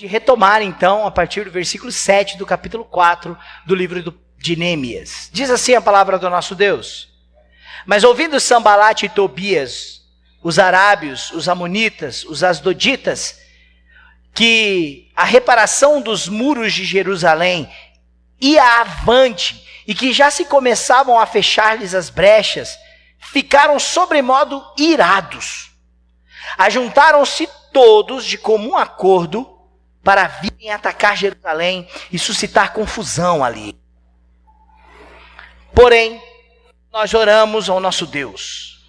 de retomar então a partir do versículo 7 do capítulo 4 do livro de Neemias. Diz assim a palavra do nosso Deus: Mas ouvindo Sambalate e Tobias, os arábios, os amonitas, os asdoditas, que a reparação dos muros de Jerusalém ia avante e que já se começavam a fechar-lhes as brechas, ficaram sobremodo irados. Ajuntaram-se todos de comum acordo para virem atacar Jerusalém e suscitar confusão ali. Porém, nós oramos ao nosso Deus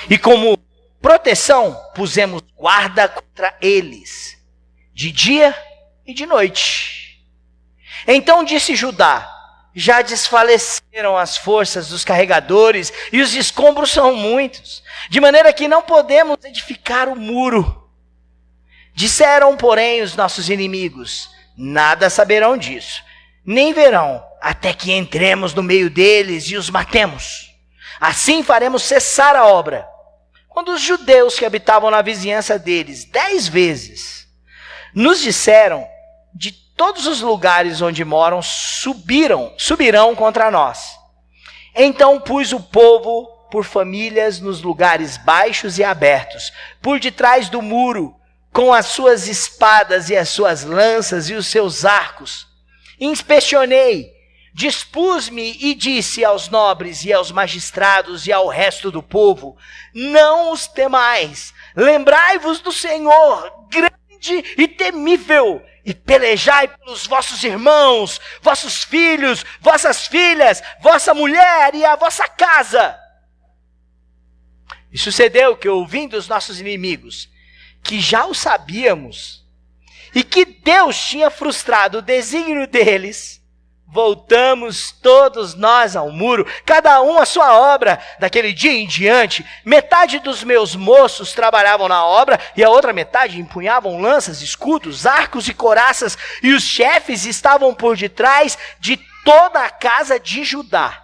e como proteção pusemos guarda contra eles, de dia e de noite. Então disse Judá: já desfaleceram as forças dos carregadores e os escombros são muitos, de maneira que não podemos edificar o muro. Disseram, porém, os nossos inimigos: nada saberão disso, nem verão, até que entremos no meio deles e os matemos. Assim faremos cessar a obra. Quando os judeus que habitavam na vizinhança deles 10 vezes nos disseram: de todos os lugares onde moram subirão contra nós. Então pus o povo por famílias nos lugares baixos e abertos, por detrás do muro, com as suas espadas e as suas lanças e os seus arcos. Inspecionei, dispus-me e disse aos nobres e aos magistrados e ao resto do povo: não os temais, lembrai-vos do Senhor, grande e temível, e pelejai pelos vossos irmãos, vossos filhos, vossas filhas, vossa mulher e a vossa casa. E sucedeu que, ouvindo os nossos inimigos, que já o sabíamos, e que Deus tinha frustrado o desígnio deles, voltamos todos nós ao muro, cada um à sua obra. Daquele dia em diante, metade dos meus moços trabalhavam na obra, e a outra metade empunhavam lanças, escudos, arcos e couraças, e os chefes estavam por detrás de toda a casa de Judá.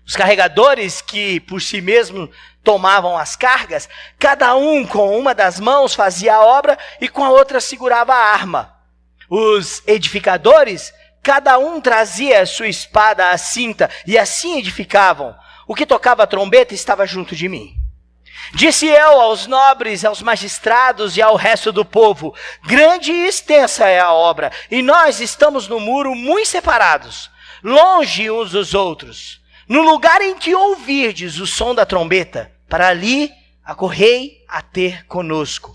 Os carregadores, que por si mesmos tomavam as cargas, cada um com uma das mãos fazia a obra e com a outra segurava a arma. Os edificadores, cada um trazia a sua espada à cinta, e assim edificavam. O que tocava a trombeta estava junto de mim. Disse eu aos nobres, aos magistrados e ao resto do povo: grande e extensa é a obra, e nós estamos no muro muito separados, longe uns dos outros. No lugar em que ouvirdes o som da trombeta, para ali acorrei a ter conosco.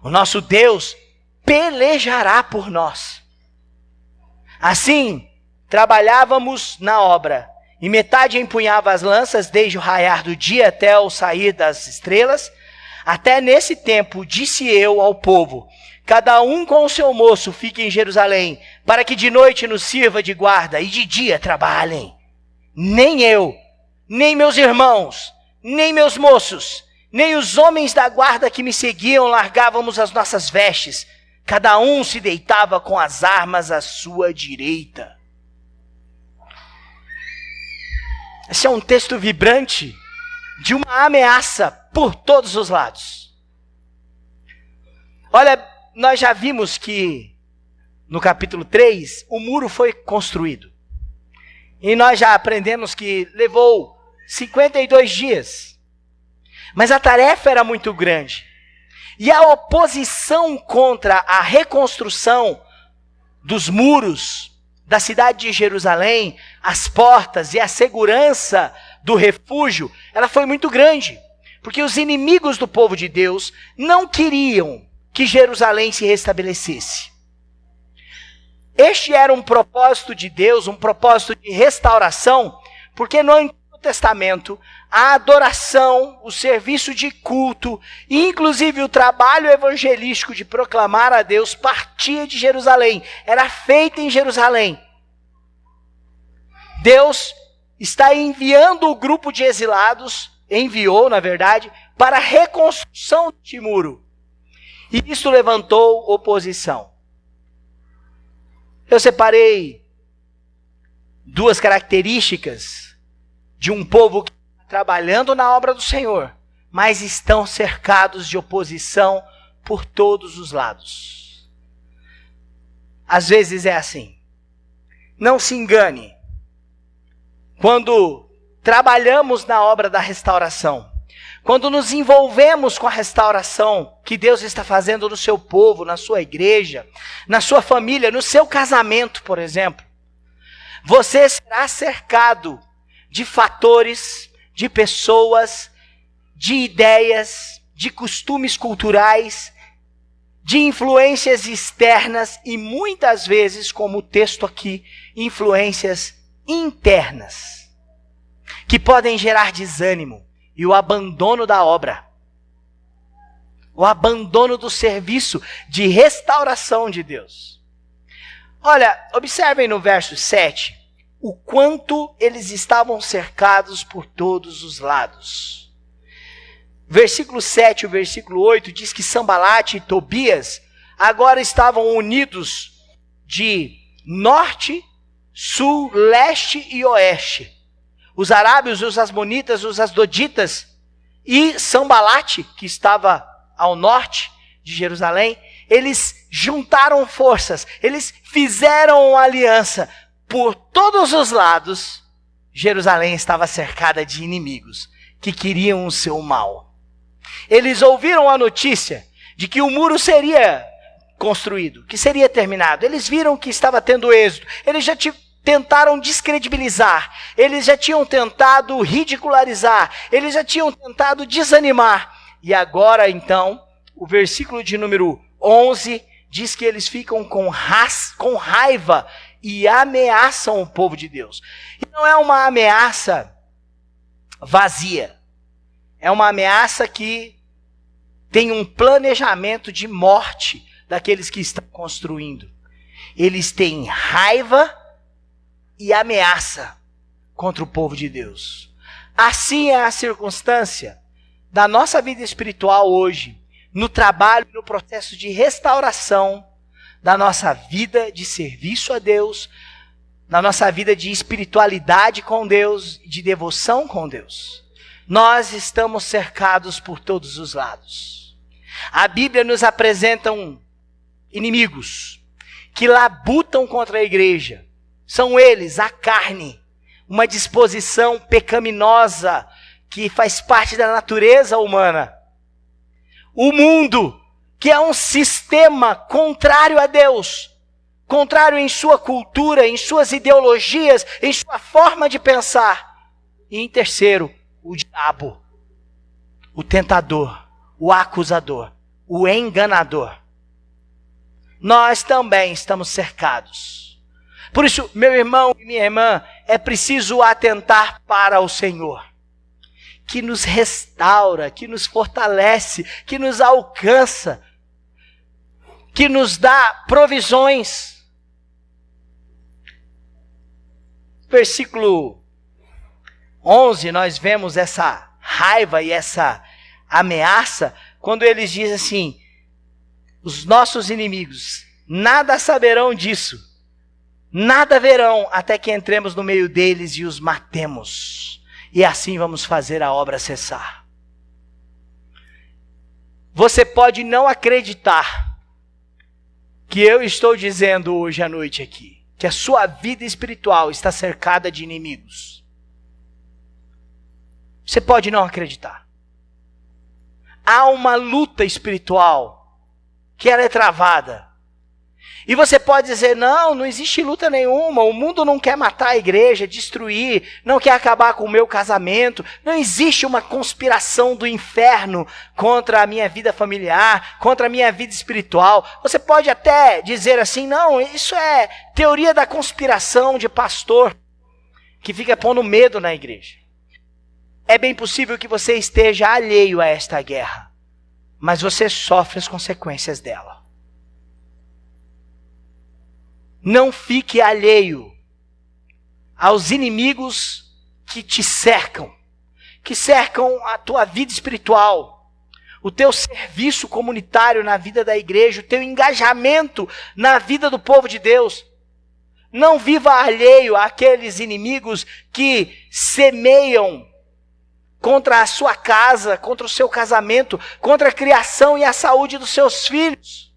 O nosso Deus pelejará por nós. Assim, trabalhávamos na obra, e metade empunhava as lanças desde o raiar do dia até o sair das estrelas. Até nesse tempo disse eu ao povo: cada um com o seu moço fique em Jerusalém, para que de noite nos sirva de guarda e de dia trabalhem. Nem eu, nem meus irmãos, nem meus moços, nem os homens da guarda que me seguiam largávamos as nossas vestes. Cada um se deitava com as armas à sua direita. Esse é um texto vibrante de uma ameaça por todos os lados. Olha, nós já vimos que no capítulo 3 o muro foi construído. E nós já aprendemos que levou 52 dias. Mas a tarefa era muito grande. E a oposição contra a reconstrução dos muros da cidade de Jerusalém, as portas e a segurança do refúgio, ela foi muito grande. Porque os inimigos do povo de Deus não queriam que Jerusalém se restabelecesse. Este era um propósito de Deus, um propósito de restauração, porque no Antigo Testamento, a adoração, o serviço de culto, e inclusive o trabalho evangelístico de proclamar a Deus partia de Jerusalém, era feito em Jerusalém. Deus está enviando o grupo de exilados, enviou na verdade, para a reconstrução deste muro. E isso levantou oposição. Eu separei 2 características de um povo que está trabalhando na obra do Senhor, mas estão cercados de oposição por todos os lados. Às vezes é assim. Não se engane. Quando trabalhamos na obra da restauração, quando nos envolvemos com a restauração que Deus está fazendo no seu povo, na sua igreja, na sua família, no seu casamento, por exemplo, você será cercado de fatores, de pessoas, de ideias, de costumes culturais, de influências externas e muitas vezes, como o texto aqui, influências internas, que podem gerar desânimo e o abandono da obra, o abandono do serviço de restauração de Deus. Olha, observem no verso 7, o quanto eles estavam cercados por todos os lados. Versículo 7 e o versículo 8 diz que Sambalate e Tobias agora estavam unidos de norte, sul, leste e oeste. Os arábios, os asmonitas, os asdoditas e Sambalate, que estava ao norte de Jerusalém, eles juntaram forças, eles fizeram uma aliança. Por todos os lados, Jerusalém estava cercada de inimigos que queriam o seu mal. Eles ouviram a notícia de que o muro seria construído, que seria terminado. Eles viram que estava tendo êxito. Eles já tentaram descredibilizar. Eles já tinham tentado ridicularizar. Eles já tinham tentado desanimar. E agora, então, o versículo de número 11 diz que eles ficam com raiva e ameaçam o povo de Deus. E não é uma ameaça vazia. É uma ameaça que tem um planejamento de morte daqueles que estão construindo. Eles têm raiva e ameaça contra o povo de Deus. Assim é a circunstância da nossa vida espiritual hoje, no trabalho, no processo de restauração da nossa vida de serviço a Deus, na nossa vida de espiritualidade com Deus, de devoção com Deus. Nós estamos cercados por todos os lados. A Bíblia nos apresenta inimigos que labutam contra a igreja. São eles, a carne, uma disposição pecaminosa que faz parte da natureza humana. O mundo, que é um sistema contrário a Deus, contrário em sua cultura, em suas ideologias, em sua forma de pensar. E em terceiro, o diabo, o tentador, o acusador, o enganador. Nós também estamos cercados. Por isso, meu irmão e minha irmã, é preciso atentar para o Senhor, que nos restaura, que nos fortalece, que nos alcança, que nos dá provisões. Versículo 11, nós vemos essa raiva e essa ameaça, quando eles dizem assim: os nossos inimigos nada saberão disso, nada verão até que entremos no meio deles e os matemos. E assim vamos fazer a obra cessar. Você pode não acreditar que eu estou dizendo hoje à noite aqui, que a sua vida espiritual está cercada de inimigos. Você pode não acreditar. Há uma luta espiritual que ela é travada. E você pode dizer: não existe luta nenhuma, o mundo não quer matar a igreja, destruir, não quer acabar com o meu casamento, não existe uma conspiração do inferno contra a minha vida familiar, contra a minha vida espiritual. Você pode até dizer assim: não, isso é teoria da conspiração de pastor que fica pondo medo na igreja. É bem possível que você esteja alheio a esta guerra, mas você sofre as consequências dela. Não fique alheio aos inimigos que te cercam, que cercam a tua vida espiritual, o teu serviço comunitário na vida da igreja, o teu engajamento na vida do povo de Deus. Não viva alheio àqueles inimigos que semeiam contra a sua casa, contra o seu casamento, contra a criação e a saúde dos seus filhos.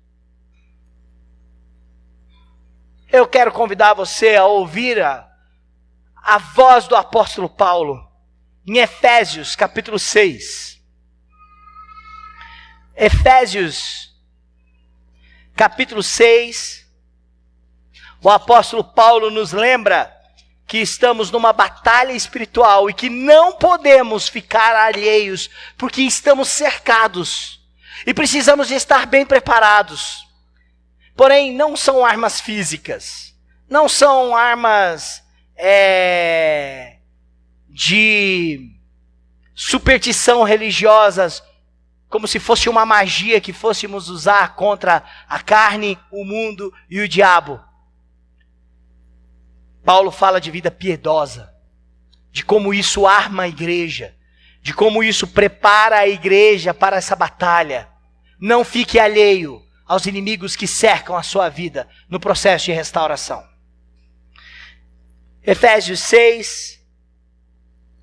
Eu quero convidar você a ouvir a voz do apóstolo Paulo em Efésios capítulo 6. Efésios capítulo 6. O apóstolo Paulo nos lembra que estamos numa batalha espiritual e que não podemos ficar alheios, porque estamos cercados e precisamos de estar bem preparados. Porém, não são armas físicas, não são armas de superstição religiosas, como se fosse uma magia que fôssemos usar contra a carne, o mundo e o diabo. Paulo fala de vida piedosa, de como isso arma a igreja, de como isso prepara a igreja para essa batalha. Não fique alheio aos inimigos que cercam a sua vida no processo de restauração. Efésios 6,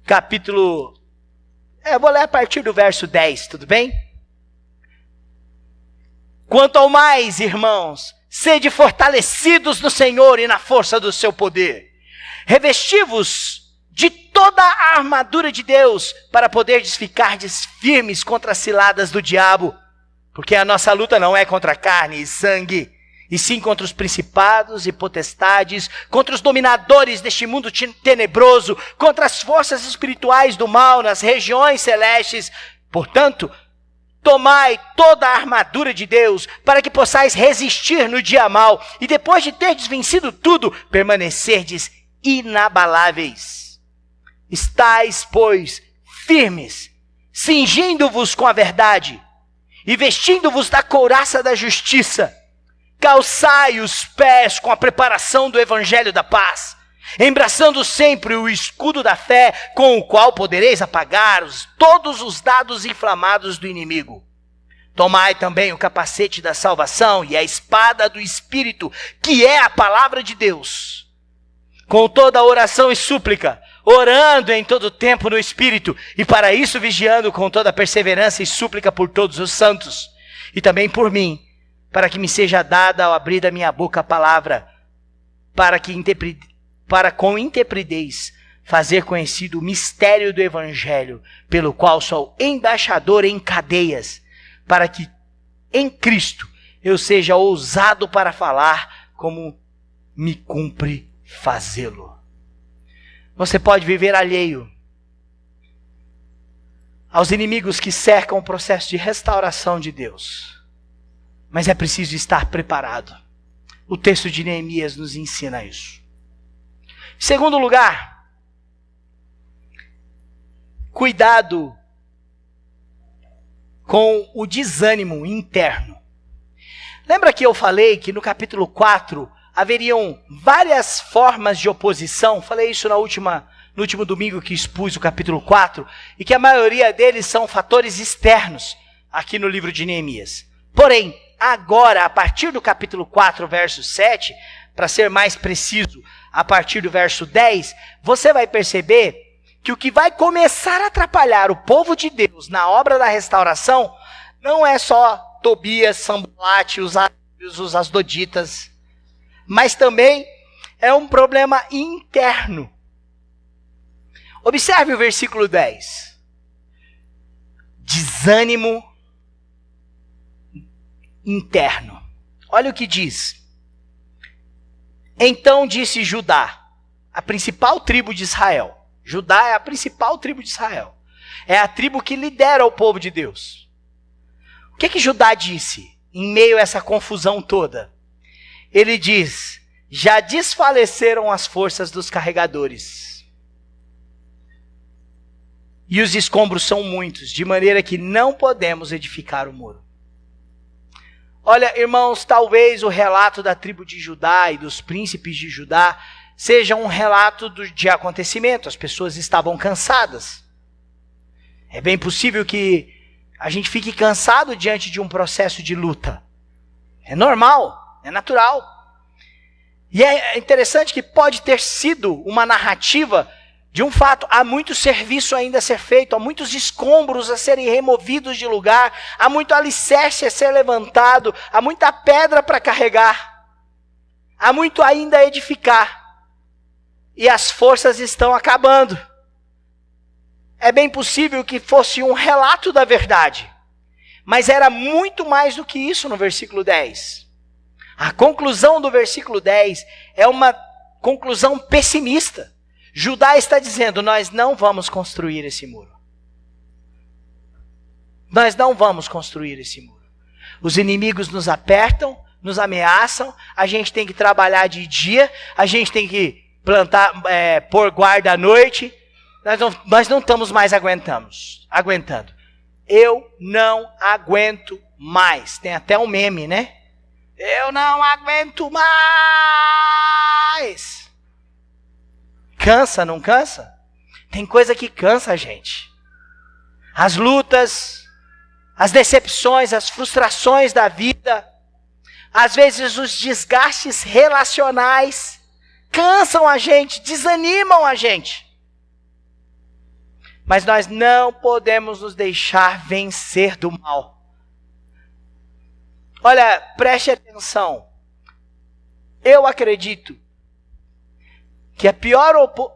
capítulo... eu vou ler a partir do verso 10, tudo bem? Quanto ao mais, irmãos, sede fortalecidos no Senhor e na força do seu poder. Revesti-vos de toda a armadura de Deus para poderdes ficar firmes contra as ciladas do diabo. Porque a nossa luta não é contra carne e sangue, e sim contra os principados e potestades, contra os dominadores deste mundo tenebroso, contra as forças espirituais do mal nas regiões celestes. Portanto, tomai toda a armadura de Deus, para que possais resistir no dia mau, e depois de terdes vencido tudo, permanecerdes inabaláveis. Estais, pois, firmes, cingindo-vos com a verdade, e vestindo-vos da couraça da justiça. Calçai os pés com a preparação do evangelho da paz, embraçando sempre o escudo da fé, com o qual podereis apagar todos os dardos inflamados do inimigo. Tomai também o capacete da salvação e a espada do Espírito, que é a palavra de Deus. Com toda oração e súplica, orando em todo tempo no Espírito, e para isso vigiando com toda perseverança e súplica por todos os santos, e também por mim, para que me seja dada ao abrir da minha boca a palavra, para com intrepidez fazer conhecido o mistério do Evangelho, pelo qual sou embaixador em cadeias, para que em Cristo eu seja ousado para falar como me cumpre fazê-lo. Você pode viver alheio aos inimigos que cercam o processo de restauração de Deus, mas é preciso estar preparado. O texto de Neemias nos ensina isso. Em segundo lugar, cuidado com o desânimo interno. Lembra que eu falei que no capítulo 4 haveriam várias formas de oposição? Falei isso no último domingo que expus o capítulo 4, e que a maioria deles são fatores externos aqui no livro de Neemias. Porém, agora, a partir do capítulo 4, verso 7, para ser mais preciso, a partir do verso 10, você vai perceber que o que vai começar a atrapalhar o povo de Deus na obra da restauração não é só Tobias, Sanbalate, os asdoditas, mas também é um problema interno. Observe o versículo 10. Desânimo interno. Olha o que diz. Então disse Judá, a principal tribo de Israel. Judá é a principal tribo de Israel. É a tribo que lidera o povo de Deus. O que Judá disse em meio a essa confusão toda? Ele diz: já desfaleceram as forças dos carregadores, e os escombros são muitos, de maneira que não podemos edificar o muro. Olha, irmãos, talvez o relato da tribo de Judá e dos príncipes de Judá seja um relato de acontecimento. As pessoas estavam cansadas. É bem possível que a gente fique cansado diante de um processo de luta. É normal, é natural. E é interessante que pode ter sido uma narrativa de um fato. Há muito serviço ainda a ser feito, há muitos escombros a serem removidos de lugar, há muito alicerce a ser levantado, há muita pedra para carregar. Há muito ainda a edificar. E as forças estão acabando. É bem possível que fosse um relato da verdade. Mas era muito mais do que isso no versículo 10. A conclusão do versículo 10 é uma conclusão pessimista. Judá está dizendo, nós não vamos construir esse muro. Nós não vamos construir esse muro. Os inimigos nos apertam, nos ameaçam, a gente tem que trabalhar de dia, a gente tem que plantar, pôr guarda à noite, nós não estamos mais aguentando. Eu não aguento mais. Tem até um meme, né? Eu não aguento mais. Cansa, não cansa? Tem coisa que cansa a gente. As lutas, as decepções, as frustrações da vida, às vezes os desgastes relacionais, cansam a gente, desanimam a gente. Mas nós não podemos nos deixar vencer do mal. Olha, preste atenção. Eu acredito que a pior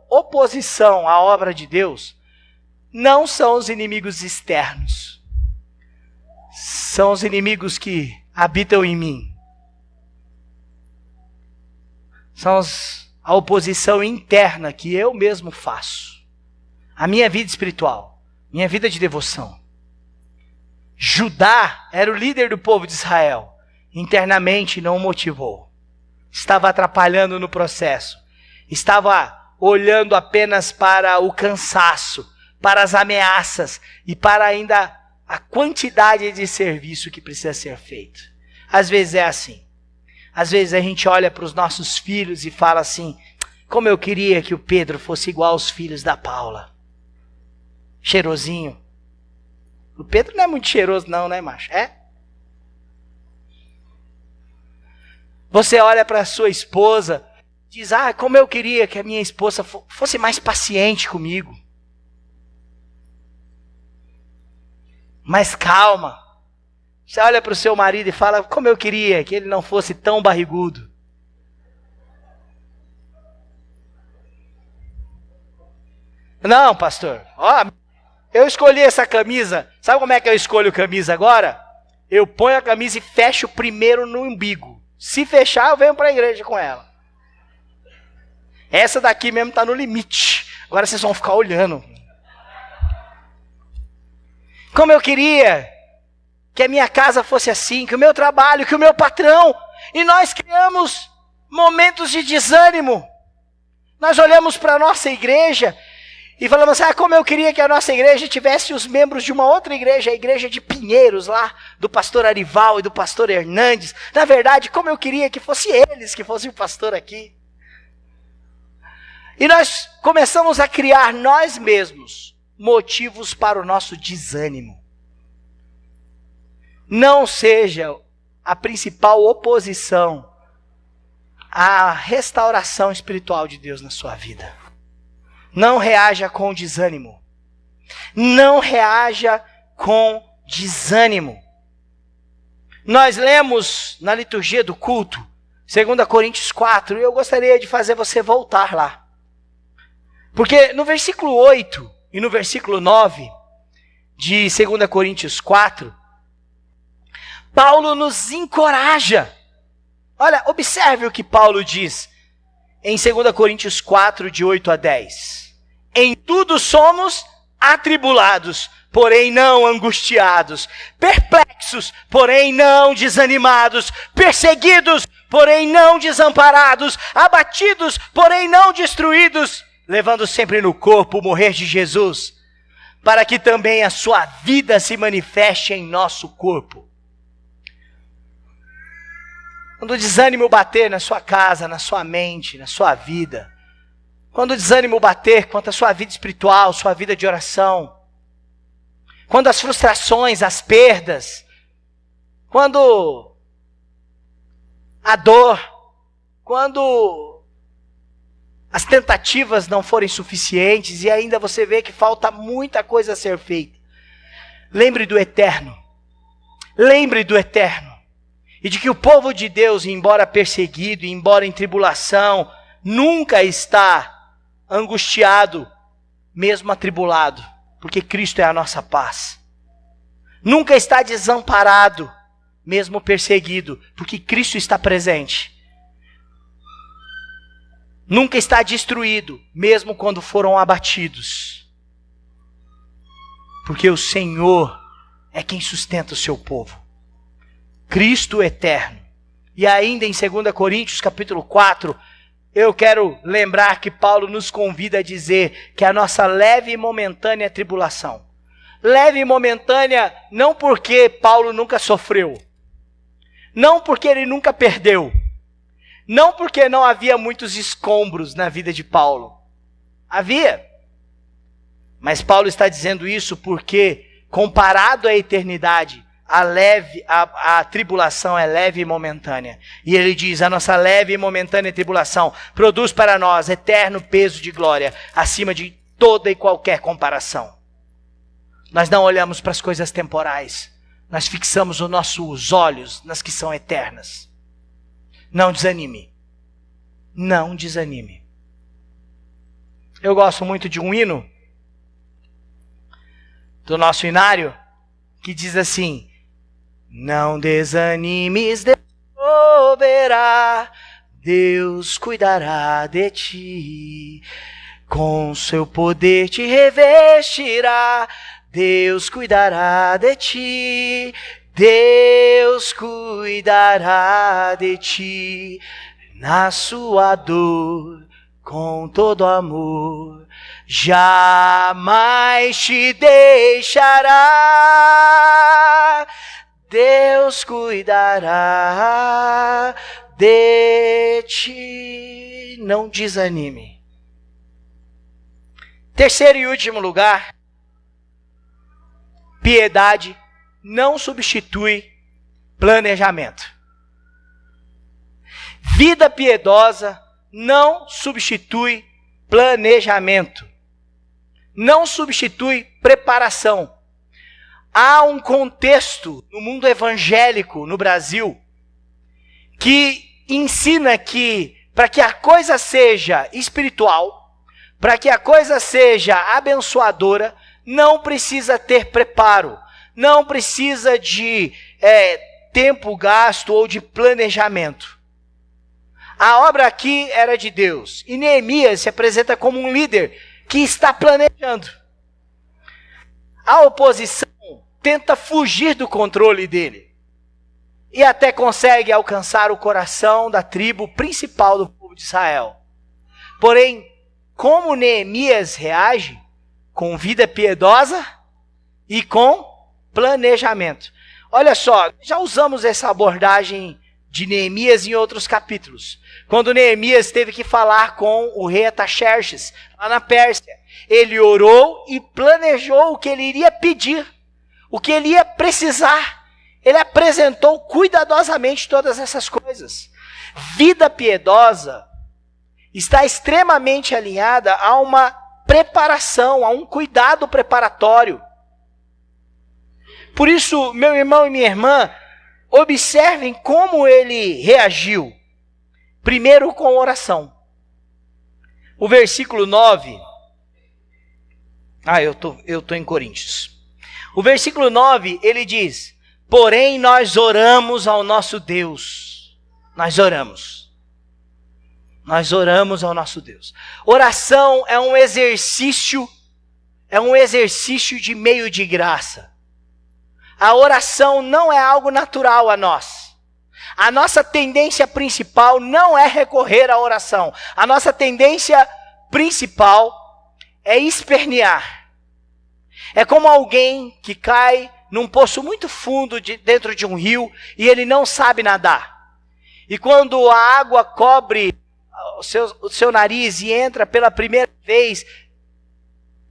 oposição à obra de Deus não são os inimigos externos. São os inimigos que habitam em mim. São a oposição interna que eu mesmo faço. A minha vida espiritual, minha vida de devoção. Judá era o líder do povo de Israel. Internamente não o motivou. Estava atrapalhando no processo. Estava olhando apenas para o cansaço, para as ameaças e para ainda a quantidade de serviço que precisa ser feito. Às vezes é assim. Às vezes a gente olha para os nossos filhos e fala assim, como eu queria que o Pedro fosse igual aos filhos da Paula. Cheirosinho. O Pedro não é muito cheiroso não, né, macho? É? Você olha para a sua esposa, diz, como eu queria que a minha esposa fosse mais paciente comigo. Mais calma. Você olha para o seu marido e fala, como eu queria que ele não fosse tão barrigudo. Não, pastor. Eu escolhi essa camisa. Sabe como é que eu escolho camisa agora? Eu ponho a camisa e fecho primeiro no umbigo. Se fechar, eu venho para a igreja com ela. Essa daqui mesmo está no limite. Agora vocês vão ficar olhando. Como eu queria que a minha casa fosse assim, que o meu trabalho, que o meu patrão. E nós criamos momentos de desânimo. Nós olhamos para a nossa igreja e falamos assim, como eu queria que a nossa igreja tivesse os membros de uma outra igreja, a igreja de Pinheiros lá, do pastor Arival e do pastor Hernandes. Na verdade, como eu queria que fosse eles, que fosse o pastor aqui. E nós começamos a criar nós mesmos motivos para o nosso desânimo. Não seja a principal oposição à restauração espiritual de Deus na sua vida. Não reaja com desânimo. Não reaja com desânimo. Nós lemos na liturgia do culto, 2 Coríntios 4, e eu gostaria de fazer você voltar lá. Porque no versículo 8 e no versículo 9 de 2 Coríntios 4, Paulo nos encoraja. Olha, observe o que Paulo diz em 2 Coríntios 4, de 8 a 10. Em tudo somos atribulados, porém não angustiados, perplexos, porém não desanimados, perseguidos, porém não desamparados, abatidos, porém não destruídos, levando sempre no corpo o morrer de Jesus, para que também a sua vida se manifeste em nosso corpo. Quando o desânimo bater na sua casa, na sua mente, na sua vida, quando o desânimo bater contra a sua vida espiritual, sua vida de oração, quando as frustrações, as perdas, quando a dor, quando as tentativas não forem suficientes e ainda você vê que falta muita coisa a ser feita, lembre do eterno. Lembre do eterno. E de que o povo de Deus, embora perseguido, embora em tribulação, nunca está angustiado, mesmo atribulado, porque Cristo é a nossa paz. Nunca está desamparado, mesmo perseguido, porque Cristo está presente. Nunca está destruído, mesmo quando foram abatidos, porque o Senhor é quem sustenta o seu povo. Cristo eterno. E ainda em 2 Coríntios capítulo 4, eu quero lembrar que Paulo nos convida a dizer que a nossa leve e momentânea tribulação. Leve e momentânea não porque Paulo nunca sofreu. Não porque ele nunca perdeu. Não porque não havia muitos escombros na vida de Paulo. Havia. Mas Paulo está dizendo isso porque, comparado à eternidade, a tribulação é leve e momentânea. E ele diz, a nossa leve e momentânea tribulação produz para nós eterno peso de glória, acima de toda e qualquer comparação. Nós não olhamos para as coisas temporais, nós fixamos os nossos olhos nas que são eternas. Não desanime. Não desanime. Eu gosto muito de um hino do nosso inário que diz assim: não desanimes, Deus proverá, Deus cuidará de ti, com seu poder te revestirá, Deus cuidará de ti, Deus cuidará de ti, na sua dor, com todo amor, jamais te deixará, Deus cuidará de ti. Não desanime. Terceiro e último lugar, piedade não substitui planejamento. Vida piedosa não substitui planejamento. Não substitui preparação. Há um contexto no mundo evangélico no Brasil que ensina que para que a coisa seja espiritual, para que a coisa seja abençoadora, não precisa ter preparo, não precisa de tempo gasto ou de planejamento. A obra aqui era de Deus e Neemias se apresenta como um líder que está planejando. A oposição tenta fugir do controle dele e até consegue alcançar o coração da tribo principal do povo de Israel. Porém, como Neemias reage? Com vida piedosa e com planejamento. Olha só, já usamos essa abordagem de Neemias em outros capítulos. Quando Neemias teve que falar com o rei Artaxerxes, lá na Pérsia, ele orou e planejou o que ele iria pedir, o que ele ia precisar. Ele apresentou cuidadosamente todas essas coisas. Vida piedosa está extremamente alinhada a uma preparação, a um cuidado preparatório. Por isso, meu irmão e minha irmã, observem como ele reagiu. Primeiro com oração. O versículo 9. Eu tô em Coríntios. O versículo 9, ele diz: porém nós oramos ao nosso Deus. Nós oramos ao nosso Deus. Oração é um exercício de meio de graça. A oração não é algo natural a nós. A nossa tendência principal não é recorrer à oração. A nossa tendência principal é espernear. É como alguém que cai num poço muito fundo dentro de um rio e ele não sabe nadar. E quando a água cobre o seu nariz e entra pela primeira vez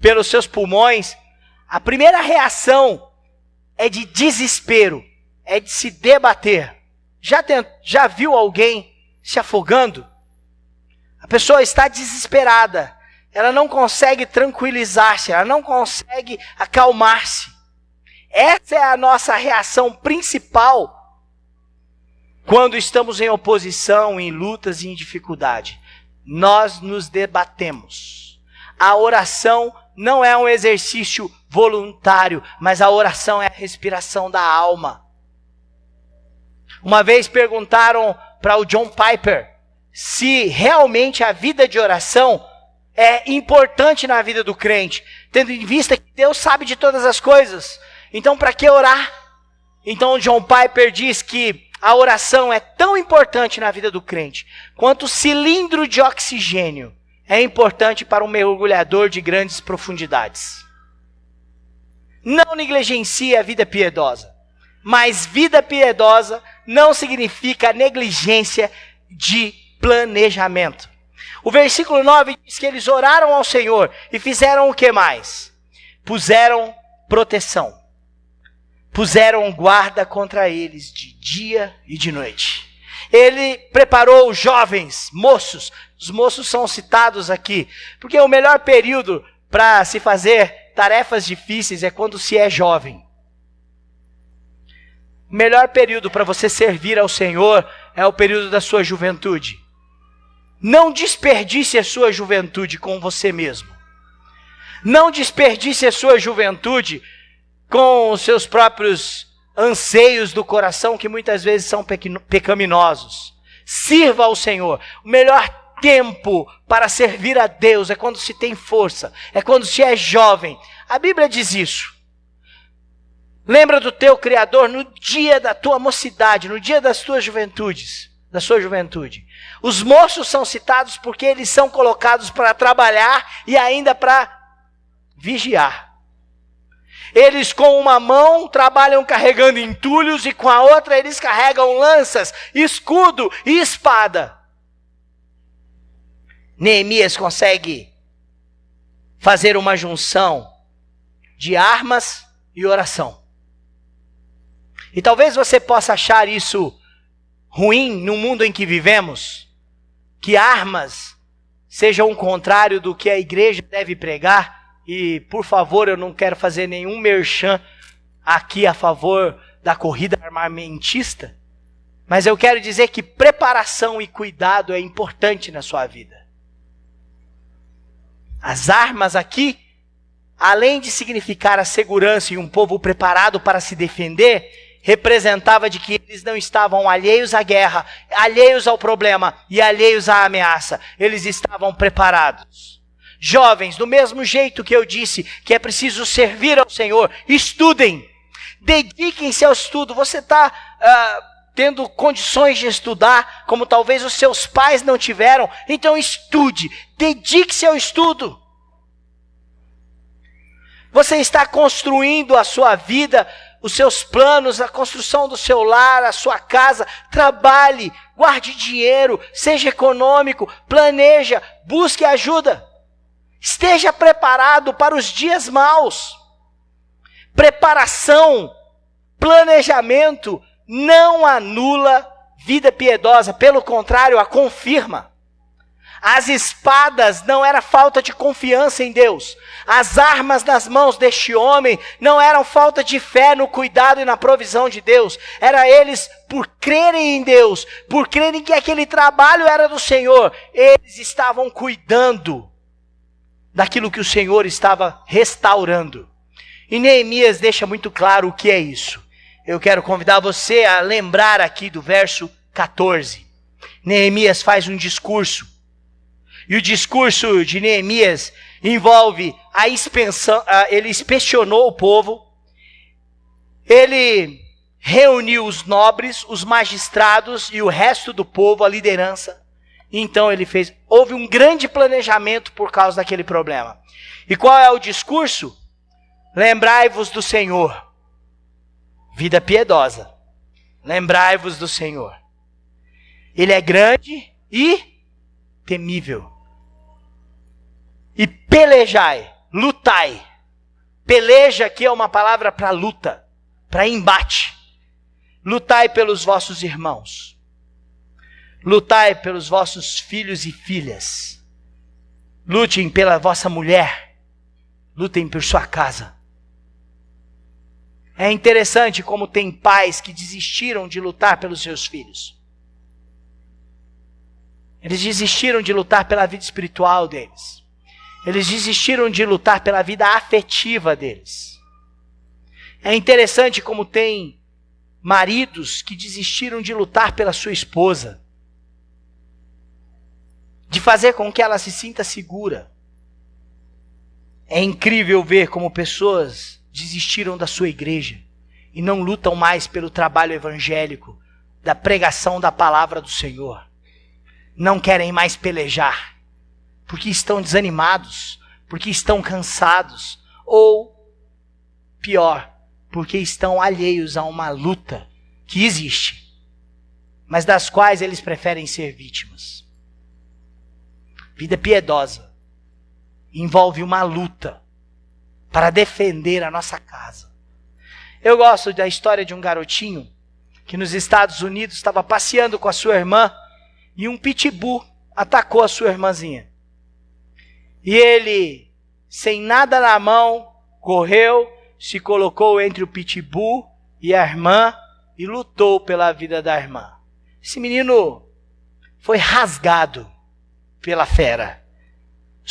pelos seus pulmões, a primeira reação é de desespero, é de se debater. Já viu alguém se afogando? A pessoa está desesperada, ela não consegue tranquilizar-se, ela não consegue acalmar-se. Essa é a nossa reação principal quando estamos em oposição, em lutas e em dificuldade, nós nos debatemos. A oração não é um exercício voluntário, mas a oração é a respiração da alma. Uma vez perguntaram para o John Piper se realmente a vida de oração é importante na vida do crente, tendo em vista que Deus sabe de todas as coisas. Então, para que orar? Então, John Piper diz que a oração é tão importante na vida do crente quanto o cilindro de oxigênio é importante para um mergulhador de grandes profundidades. Não negligencie a vida piedosa, mas vida piedosa não significa negligência de planejamento. O versículo 9 diz que eles oraram ao Senhor e fizeram o que mais? Puseram proteção. Puseram guarda contra eles de dia e de noite. Ele preparou os jovens, moços. Os moços são citados aqui, porque o melhor período para se fazer tarefas difíceis é quando se é jovem. O melhor período para você servir ao Senhor é o período da sua juventude. Não desperdice a sua juventude com você mesmo. Não desperdice a sua juventude com os seus próprios anseios do coração, que muitas vezes são pecaminosos. Sirva ao Senhor. O melhor tempo para servir a Deus é quando se tem força, é quando se é jovem. A Bíblia diz isso. Lembra do teu Criador no dia da tua mocidade, no dia das tuas juventudes, da sua juventude. Os moços são citados porque eles são colocados para trabalhar e ainda para vigiar. Eles com uma mão trabalham carregando entulhos e com a outra eles carregam lanças, escudo e espada. Neemias consegue fazer uma junção de armas e oração. E talvez você possa achar isso ruim no mundo em que vivemos, que armas sejam o contrário do que a igreja deve pregar. E, por favor, eu não quero fazer nenhum merchan aqui a favor da corrida armamentista, mas eu quero dizer que preparação e cuidado é importante na sua vida. As armas aqui, além de significar a segurança e um povo preparado para se defender, representava de que eles não estavam alheios à guerra, alheios ao problema e alheios à ameaça. Eles estavam preparados. Jovens, do mesmo jeito que eu disse que é preciso servir ao Senhor, estudem, dediquem-se ao estudo. Você está tendo condições de estudar, como talvez os seus pais não tiveram, então estude, dedique-se ao estudo. Você está construindo a sua vida, os seus planos, a construção do seu lar, a sua casa. Trabalhe, guarde dinheiro, seja econômico, planeja, busque ajuda. Esteja preparado para os dias maus. Preparação, planejamento não anula vida piedosa, pelo contrário, a confirma. As espadas não era falta de confiança em Deus. As armas nas mãos deste homem não eram falta de fé no cuidado e na provisão de Deus. Era eles, por crerem em Deus, por crerem que aquele trabalho era do Senhor, eles estavam cuidando daquilo que o Senhor estava restaurando. E Neemias deixa muito claro o que é isso. Eu quero convidar você a lembrar aqui do verso 14. Neemias faz um discurso. E o discurso de Neemias envolve a inspeção. Ele inspecionou o povo. Ele reuniu os nobres, os magistrados e o resto do povo, a liderança. Então houve um grande planejamento por causa daquele problema. E qual é o discurso? Lembrai-vos do Senhor. Vida piedosa. Lembrai-vos do Senhor. Ele é grande e temível. E pelejai, lutai. Peleja aqui é uma palavra para luta, para embate. Lutai pelos vossos irmãos. Lutai pelos vossos filhos e filhas. Lutem pela vossa mulher. Lutem por sua casa. É interessante como tem pais que desistiram de lutar pelos seus filhos. Eles desistiram de lutar pela vida espiritual deles. Eles desistiram de lutar pela vida afetiva deles. É interessante como tem maridos que desistiram de lutar pela sua esposa, de fazer com que ela se sinta segura. É incrível ver como pessoas desistiram da sua igreja e não lutam mais pelo trabalho evangélico, da pregação da palavra do Senhor. Não querem mais pelejar, porque estão desanimados, porque estão cansados, ou, pior, porque estão alheios a uma luta que existe, mas das quais eles preferem ser vítimas. Vida piedosa envolve uma luta para defender a nossa casa. Eu gosto da história de um garotinho que nos Estados Unidos estava passeando com a sua irmã e um pitbull atacou a sua irmãzinha. E ele, sem nada na mão, correu, se colocou entre o pitbull e a irmã e lutou pela vida da irmã. Esse menino foi rasgado pela fera.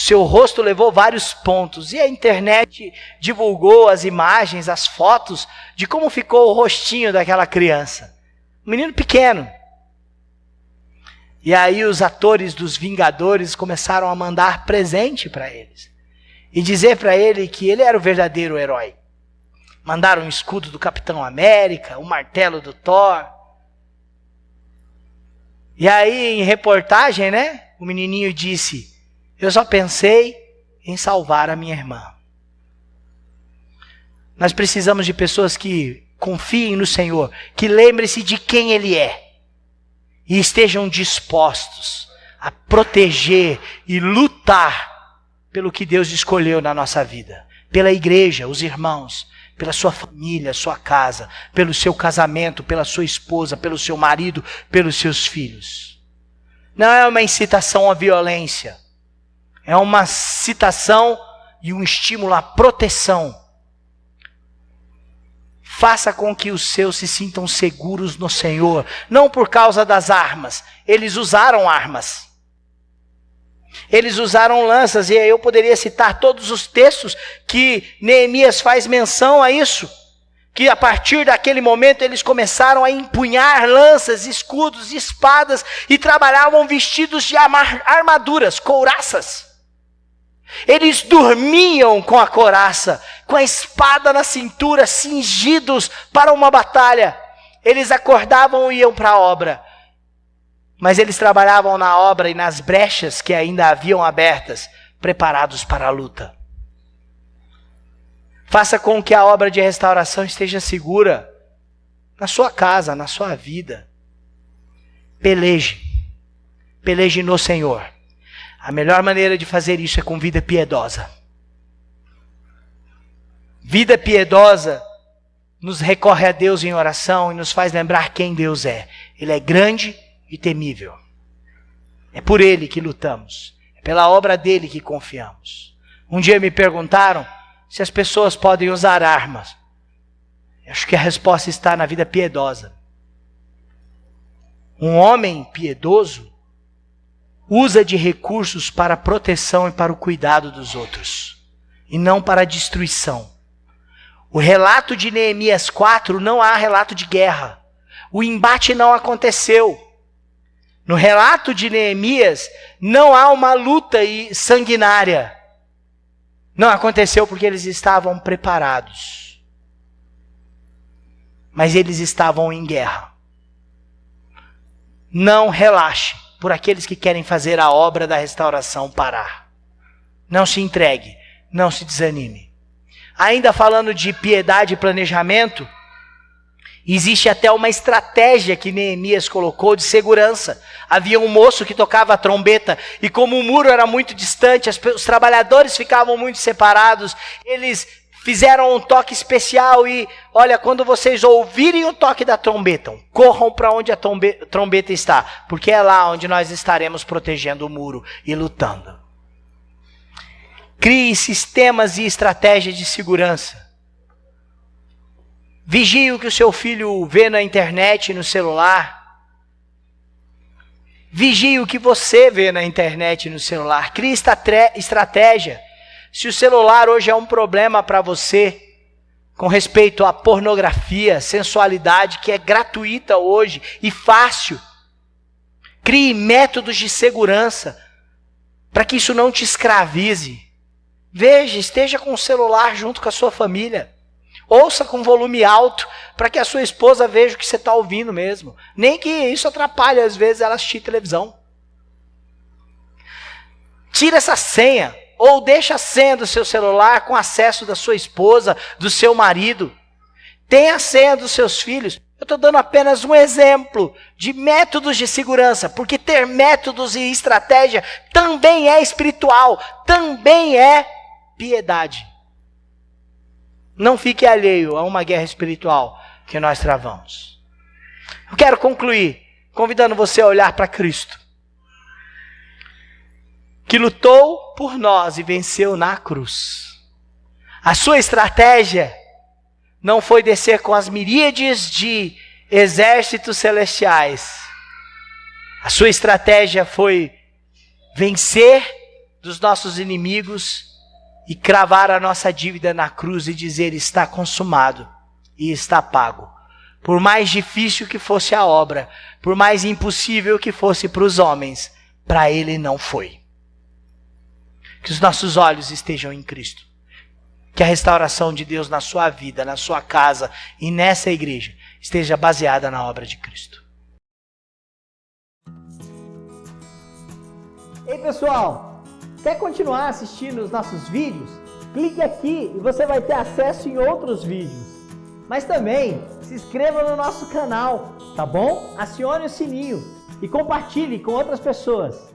Seu rosto levou vários pontos e a internet divulgou as imagens, as fotos de como ficou o rostinho daquela criança. Um menino pequeno. E aí os atores dos Vingadores começaram a mandar presente para eles e dizer para ele que ele era o verdadeiro herói. Mandaram um escudo do Capitão América, um martelo do Thor. E aí, em reportagem, né, o menininho disse: eu só pensei em salvar a minha irmã. Nós precisamos de pessoas que confiem no Senhor, que lembrem-se de quem Ele é e estejam dispostos a proteger e lutar pelo que Deus escolheu na nossa vida, pela igreja, os irmãos, pela sua família, sua casa, pelo seu casamento, pela sua esposa, pelo seu marido, pelos seus filhos. Não é uma incitação à violência, é uma citação e um estímulo à proteção. Faça com que os seus se sintam seguros no Senhor, não por causa das armas. Eles usaram armas. Eles usaram lanças, e aí eu poderia citar todos os textos que Neemias faz menção a isso. Que a partir daquele momento eles começaram a empunhar lanças, escudos, espadas e trabalhavam vestidos de armaduras, couraças. Eles dormiam com a couraça, com a espada na cintura, cingidos para uma batalha. Eles acordavam e iam para a obra. Mas eles trabalhavam na obra e nas brechas que ainda haviam abertas, preparados para a luta. Faça com que a obra de restauração esteja segura na sua casa, na sua vida. Peleje. Peleje no Senhor. A melhor maneira de fazer isso é com vida piedosa. Vida piedosa nos recorre a Deus em oração e nos faz lembrar quem Deus é. Ele é grande e temível. É por Ele que lutamos. É pela obra dEle que confiamos. Um dia me perguntaram se as pessoas podem usar armas. Eu acho que a resposta está na vida piedosa. Um homem piedoso usa de recursos para a proteção e para o cuidado dos outros, e não para a destruição. O relato de Neemias 4 não há relato de guerra. O embate não aconteceu. No relato de Neemias não há uma luta sanguinária. Não aconteceu porque eles estavam preparados. Mas eles estavam em guerra. Não relaxe por aqueles que querem fazer a obra da restauração parar. Não se entregue, não se desanime. Ainda falando de piedade e planejamento, existe até uma estratégia que Neemias colocou de segurança. Havia um moço que tocava a trombeta, e como o muro era muito distante, os trabalhadores ficavam muito separados, eles fizeram um toque especial e, olha, quando vocês ouvirem o toque da trombeta, corram para onde a trombeta está, porque é lá onde nós estaremos protegendo o muro e lutando. Crie sistemas e estratégias de segurança. Vigie o que o seu filho vê na internet e no celular. Vigie o que você vê na internet e no celular. Crie estratégia. Se o celular hoje é um problema para você, com respeito à pornografia, sensualidade, que é gratuita hoje e fácil, crie métodos de segurança para que isso não te escravize. Veja, esteja com o celular junto com a sua família. Ouça com volume alto para que a sua esposa veja o que você está ouvindo mesmo. Nem que isso atrapalhe, às vezes, ela assistir televisão. Tira essa senha. Ou deixa a senha do seu celular com acesso da sua esposa, do seu marido. Tenha a senha dos seus filhos. Eu estou dando apenas um exemplo de métodos de segurança, porque ter métodos e estratégia também é espiritual, também é piedade. Não fique alheio a uma guerra espiritual que nós travamos. Eu quero concluir convidando você a olhar para Cristo, que lutou por nós e venceu na cruz. A sua estratégia não foi descer com as miríades de exércitos celestiais. A sua estratégia foi vencer dos nossos inimigos e cravar a nossa dívida na cruz e dizer: está consumado e está pago. Por mais difícil que fosse a obra, por mais impossível que fosse para os homens, para ele não foi. Que os nossos olhos estejam em Cristo. Que a restauração de Deus na sua vida, na sua casa e nessa igreja esteja baseada na obra de Cristo. Ei pessoal, quer continuar assistindo os nossos vídeos? Clique aqui e você vai ter acesso em outros vídeos. Mas também se inscreva no nosso canal, tá bom? Acione o sininho e compartilhe com outras pessoas.